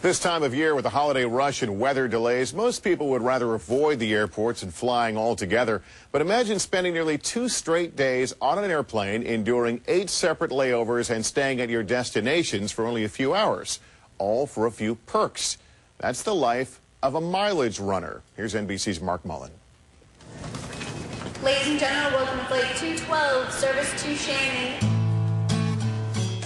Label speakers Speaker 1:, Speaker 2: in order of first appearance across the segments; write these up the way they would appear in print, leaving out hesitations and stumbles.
Speaker 1: This time of year with the holiday rush and weather delays, most people would rather avoid the airports and flying altogether. But imagine spending nearly 2 straight days on an airplane, enduring 8 separate layovers and staying at your destinations for only a few hours, all for a few perks. That's the life of a mileage runner. Here's NBC's Mark Mullen.
Speaker 2: Ladies and gentlemen, welcome to Flight 212, service to Shannon.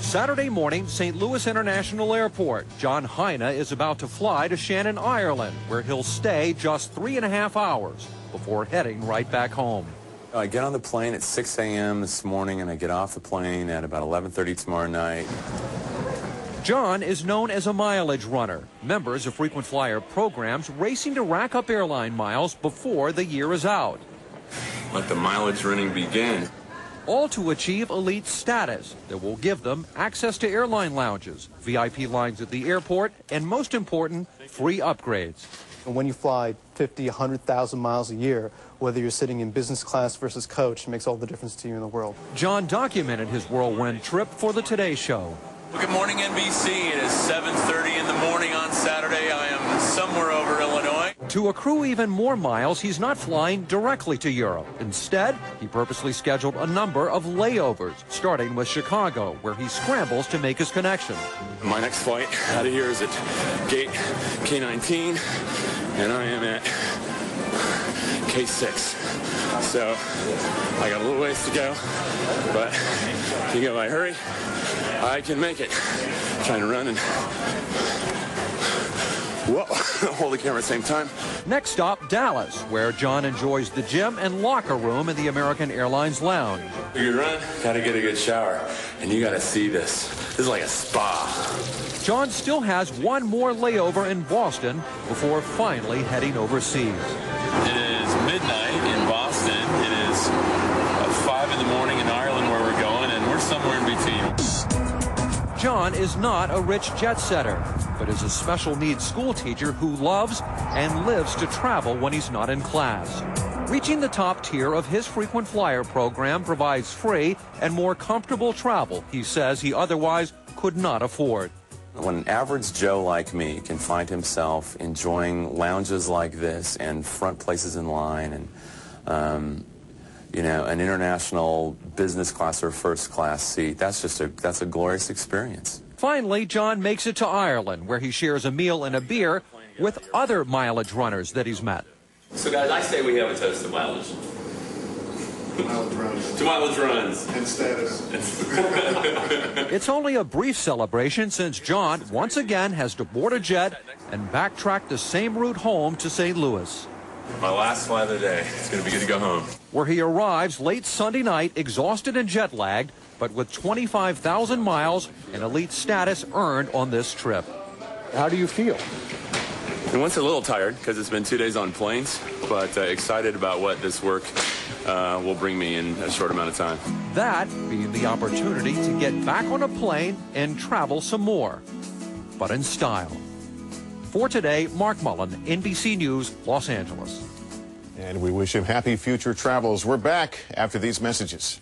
Speaker 3: Saturday morning, St. Louis International Airport. John Heine is about to fly to Shannon, Ireland, where he'll stay just 3.5 hours before heading right back home.
Speaker 4: I get on the plane at 6 a.m. this morning, and I get off the plane at about 11:30 tomorrow night.
Speaker 3: John is known as a mileage runner. Members of frequent flyer programs racing to rack up airline miles before the year is out.
Speaker 4: Let the mileage running begin.
Speaker 3: All to achieve elite status that will give them access to airline lounges, VIP lines at the airport, and most important, free upgrades.
Speaker 5: And when you fly 50, 100,000 miles a year, whether you're sitting in business class versus coach, it makes all the difference to you in the world.
Speaker 3: John documented his whirlwind trip for the Today Show.
Speaker 4: Well, good morning, NBC. It is 7:30 in the morning on Saturday. I am somewhere over Illinois.
Speaker 3: To accrue even more miles, he's not flying directly to Europe. Instead, he purposely scheduled a number of layovers, starting with Chicago, where he scrambles to make his connection.
Speaker 4: My next flight out of here is at gate K19, and I am at K6. So I got a little ways to go, but if I hurry, I can make it. I'm trying to run and hold the camera at the same time.
Speaker 3: Next stop, Dallas, where John enjoys the gym and locker room in the American Airlines lounge.
Speaker 4: You run, gotta get a good shower, and you gotta see this. This is like a spa.
Speaker 3: John still has one more layover in Boston before finally heading overseas.
Speaker 4: It is midnight in Boston. It is 5 in the morning in Ireland where we're going, and we're somewhere in between.
Speaker 3: John is not a rich jet setter, but is a special needs school teacher who loves and lives to travel when he's not in class. Reaching the top tier of his frequent flyer program provides free and more comfortable travel he says he otherwise could not afford.
Speaker 4: When an average Joe like me can find himself enjoying lounges like this and front places in line and an international business class or first class seat, that's a glorious experience.
Speaker 3: Finally, John makes it to Ireland, where he shares a meal and a beer with other mileage runners that he's met.
Speaker 4: So guys, I say we have a toast to mileage.
Speaker 1: Mileage runs.
Speaker 4: To mileage runs.
Speaker 1: And status.
Speaker 3: It's only a brief celebration since John once again has to board a jet and backtrack the same route home to St. Louis.
Speaker 4: My last flight of the day. It's going to be good to go home.
Speaker 3: Where he arrives late Sunday night, exhausted and jet-lagged, but with 25,000 miles and elite status earned on this trip.
Speaker 5: How do you feel?
Speaker 4: And once a little tired because it's been 2 days on planes, but excited about what this work will bring me in a short amount of time.
Speaker 3: That being the opportunity to get back on a plane and travel some more, but in style. For today, Mark Mullen, NBC News, Los Angeles.
Speaker 1: And we wish him happy future travels. We're back after these messages.